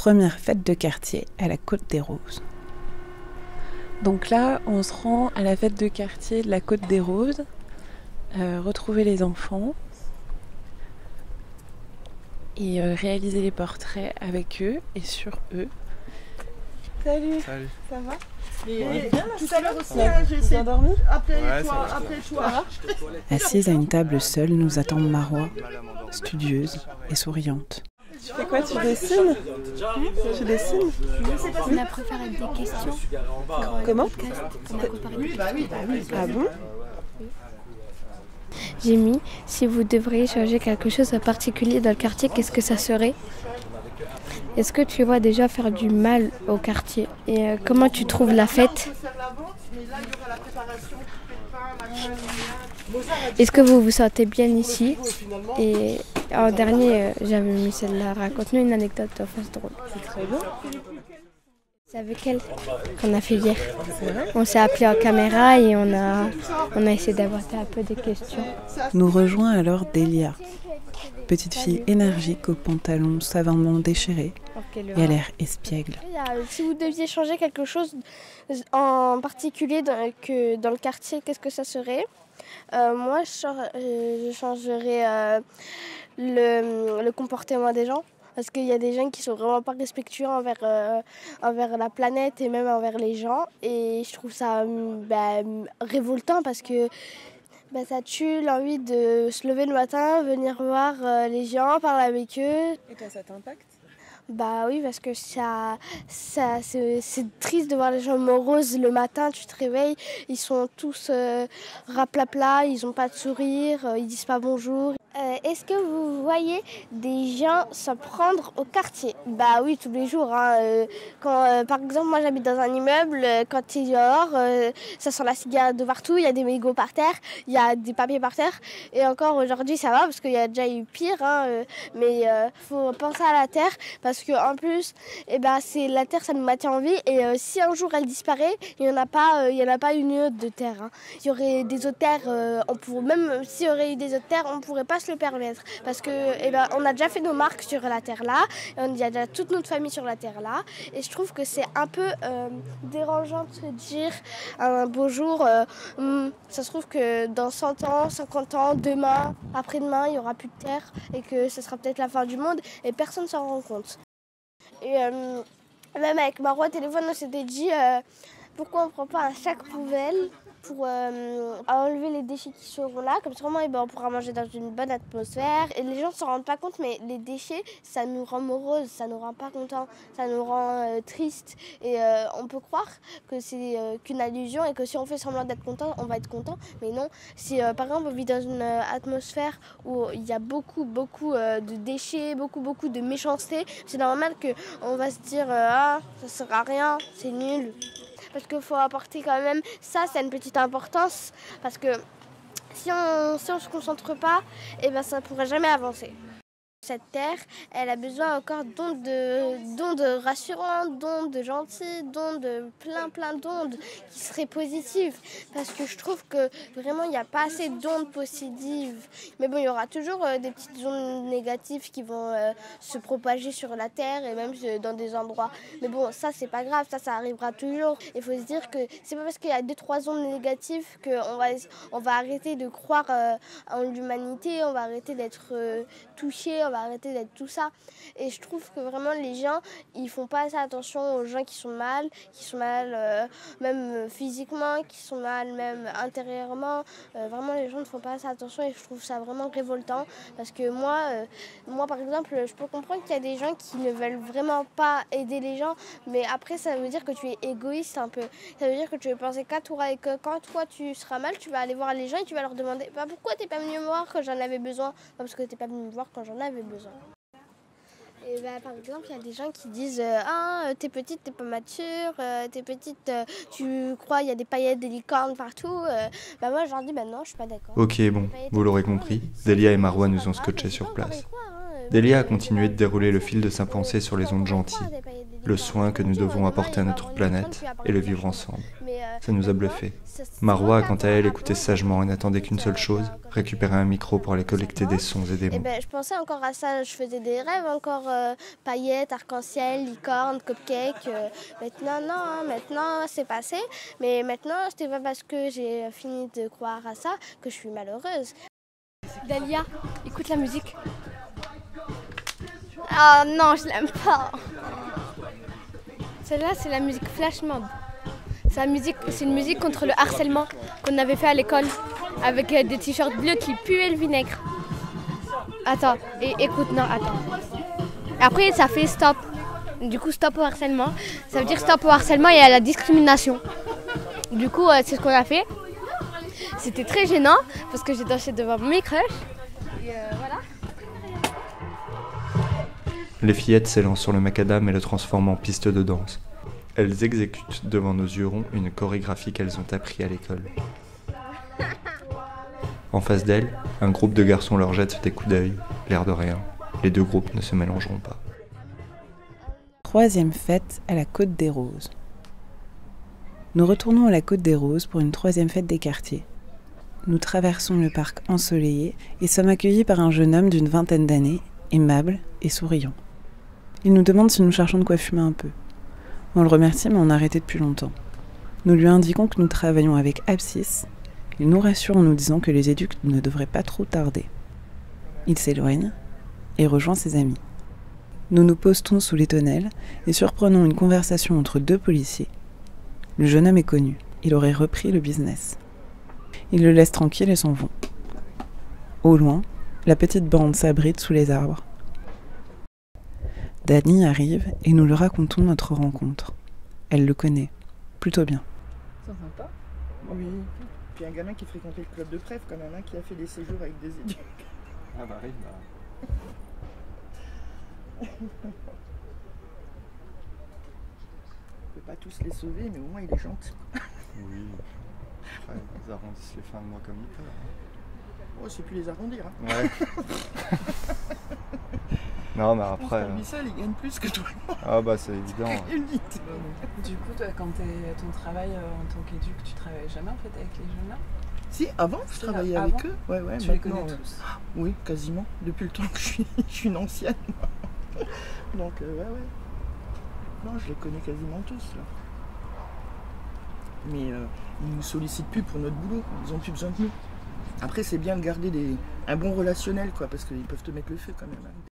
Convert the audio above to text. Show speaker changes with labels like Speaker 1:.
Speaker 1: Première fête de quartier à la Côte des Roses. Donc là, on se rend à la fête de quartier de la Côte des Roses, retrouver les enfants et réaliser les portraits avec eux et sur eux. Salut.
Speaker 2: Salut.
Speaker 1: Ça va?
Speaker 3: Tout à l'heure aussi, j'ai essayé
Speaker 1: dormi.
Speaker 3: Appelle-toi.
Speaker 1: Assise à une table seule, nous attend Marwa, studieuse et souriante. Tu fais quoi? Tu dessines? Tu dessines?
Speaker 4: On a préparé des questions.
Speaker 1: Comment?
Speaker 4: On a préparé.
Speaker 1: Ah bon?
Speaker 4: J'ai mis, si vous devriez changer quelque chose en particulier dans le quartier, qu'est-ce que ça serait? Est-ce que tu vois déjà faire du mal au quartier? Et comment tu trouves la fête? Est-ce que vous vous sentez bien ici? Et en dernier, j'avais mis celle-là. Raconte-nous une anecdote d'enfance drôle.
Speaker 1: C'est très bien.
Speaker 4: C'est avec elle qu'on a fait hier. On s'est appelé en caméra et on a essayé d'aborder un peu des questions.
Speaker 1: Nous rejoint alors Delia, petite fille énergique aux pantalons savamment déchirés et à l'air espiègle.
Speaker 4: Si vous deviez changer quelque chose en particulier dans le quartier, qu'est-ce que ça serait? Moi, je changerais le comportement des gens. Parce qu'il y a des gens qui sont vraiment pas respectueux envers la planète et même envers les gens. Et je trouve ça révoltant parce que ça tue l'envie de se lever le matin, venir voir les gens, parler avec eux.
Speaker 1: Et toi, ça t'impacte?
Speaker 4: Bah oui, parce que c'est triste de voir les gens moroses le matin, tu te réveilles, ils sont tous raplapla, ils n'ont pas de sourire, ils disent pas bonjour. Est-ce que vous voyez des gens s'en prendre au quartier? Bah oui, tous les jours. Quand, par exemple, moi j'habite dans un immeuble, quand tu es dehors, ça sent la cigarette de partout, il y a des mégots par terre, il y a des papiers par terre. Et encore aujourd'hui ça va parce qu'il y a déjà eu pire, mais faut penser à la terre parce qu'en plus, c'est la terre, ça nous maintient en vie. Et si un jour elle disparaît, il n'y en a pas une autre de terre. Il y aurait des autres terres, même s'il y aurait eu des autres terres, on ne pourrait pas se le permettre parce que on a déjà fait nos marques sur la terre là, et il y a déjà toute notre famille sur la terre là, et je trouve que c'est un peu dérangeant de se dire un beau jour, ça se trouve que dans 100 ans, 50 ans, demain, après-demain, il n'y aura plus de terre et que ce sera peut-être la fin du monde et personne ne s'en rend compte. Et même avec Marwa au téléphone, on s'était dit pourquoi on ne prend pas un sac poubelle pour enlever les déchets qui seront là, comme ça on pourra manger dans une bonne atmosphère. Et les gens ne s'en rendent pas compte, mais les déchets, ça nous rend moroses, ça nous rend pas contents, ça nous rend tristes. Et on peut croire que c'est qu'une allusion et que si on fait semblant d'être content, on va être content. Mais non, si par exemple on vit dans une atmosphère où il y a beaucoup de déchets, beaucoup de méchanceté, c'est normal qu'on va se dire ça sert à rien, c'est nul. Parce qu'il faut apporter quand même, ça a une petite importance, parce que si on se concentre pas, ça ne pourra jamais avancer. Cette terre, elle a besoin encore d'ondes de rassurantes, d'ondes de gentilles, d'ondes de plein d'ondes qui seraient positives. Parce que je trouve que vraiment il n'y a pas assez d'ondes positives. Mais bon, il y aura toujours des petites ondes négatives qui vont se propager sur la terre et même dans des endroits. Mais bon, ça c'est pas grave, ça arrivera toujours. Il faut se dire que c'est pas parce qu'il y a 2-3 ondes négatives qu'on va arrêter de croire en l'humanité, on va arrêter d'être touchés, on va arrêter d'être tout ça. Et je trouve que vraiment les gens, ils font pas assez attention aux gens qui sont mal même physiquement, qui sont mal même intérieurement. Vraiment les gens ne font pas assez attention et je trouve ça vraiment révoltant parce que moi par exemple, je peux comprendre qu'il y a des gens qui ne veulent vraiment pas aider les gens, mais après ça veut dire que tu es égoïste un peu. Ça veut dire que tu veux penser qu'à toi et que quand toi tu seras mal, tu vas aller voir les gens et tu vas leur demander pourquoi t'es pas venu me voir quand j'en avais besoin? Parce que t'es pas venu me voir quand j'en avais besoin. Et par exemple, il y a des gens qui disent t'es petite, t'es pas mature, t'es petite, tu crois il y a des paillettes, des licornes partout. Moi je leur dis non, je suis pas d'accord.
Speaker 2: Ok, bon, vous l'aurez compris, Delia et Marwa nous ont scotchés sur place. Delia a continué de dérouler le fil de sa pensée sur les ondes gentilles, le soin que nous devons apporter à notre planète et le vivre ensemble.
Speaker 4: Mais
Speaker 2: Ça nous a bluffés. Marois, quant à elle, écoutait sagement et n'attendait qu'une seule chose, récupérer un micro pour aller collecter des sons et des mots.
Speaker 4: Je pensais encore à ça, je faisais des rêves encore, paillettes, arc-en-ciel, licorne, cupcake. Maintenant, non, hein, maintenant c'est passé. Mais maintenant, c'est pas parce que j'ai fini de croire à ça que je suis malheureuse.
Speaker 5: Dalia, écoute la musique. Ah non, je l'aime pas. Celle-là, c'est la musique Flash Mob. C'est une musique contre le harcèlement qu'on avait fait à l'école avec des t-shirts bleus qui puaient le vinaigre. Attends, écoute, non, attends. Après, ça fait stop. Du coup, stop au harcèlement. Ça veut dire stop au harcèlement et à la discrimination. Du coup, c'est ce qu'on a fait. C'était très gênant parce que j'ai dansé devant mes crushs. Et voilà.
Speaker 2: Les fillettes s'élancent sur le macadam et le transforment en piste de danse. Elles exécutent devant nos yeux ronds une chorégraphie qu'elles ont appris à l'école. En face d'elles, un groupe de garçons leur jette des coups d'œil, l'air de rien. Les deux groupes ne se mélangeront pas.
Speaker 1: Troisième fête à la Côte des Roses. Nous retournons à la Côte des Roses pour une troisième fête des quartiers. Nous traversons le parc ensoleillé et sommes accueillis par un jeune homme d'une vingtaine d'années, aimable et souriant. Il nous demande si nous cherchons de quoi fumer un peu. On le remercie mais on a arrêté depuis longtemps. Nous lui indiquons que nous travaillons avec Abscisse. Il nous rassure en nous disant que les éducs ne devraient pas trop tarder. Il s'éloigne et rejoint ses amis. Nous nous postons sous les tonnelles et surprenons une conversation entre deux policiers. Le jeune homme est connu, il aurait repris le business. Ils le laissent tranquille et s'en vont. Au loin, la petite bande s'abrite sous les arbres. Dani arrive et nous lui racontons notre rencontre. Elle le connaît, plutôt bien.
Speaker 3: C'est sympa. Oui. Puis un gamin qui fréquentait le club de Trèfle, quand même, qui a fait des séjours avec des éducs.
Speaker 2: Ah bah oui, bah...
Speaker 3: On peut pas tous les sauver, mais au moins il est gentil.
Speaker 2: Oui. Après, ils arrondissent les fins de mois comme ils peuvent.
Speaker 3: Oh, c'est plus les arrondir. Hein.
Speaker 2: Ouais. Non, mais après...
Speaker 3: Michel, il gagne plus que toi.
Speaker 2: Ah bah c'est évident.
Speaker 1: Du coup, toi, quand tu es à ton travail en tant qu'éduc, tu travailles jamais en fait avec les jeunes là?
Speaker 3: Si, avant, je travaillais
Speaker 1: avant,
Speaker 3: avec eux. Ouais,
Speaker 1: tu les connais tous?
Speaker 3: Oui, quasiment. Depuis le temps que je suis une ancienne. Donc, ouais. Non, je les connais quasiment tous, là. Mais ils nous sollicitent plus pour notre boulot. Ils ont plus besoin de nous. Après, c'est bien de garder un bon relationnel, quoi, parce qu'ils peuvent te mettre le feu quand même. Hein.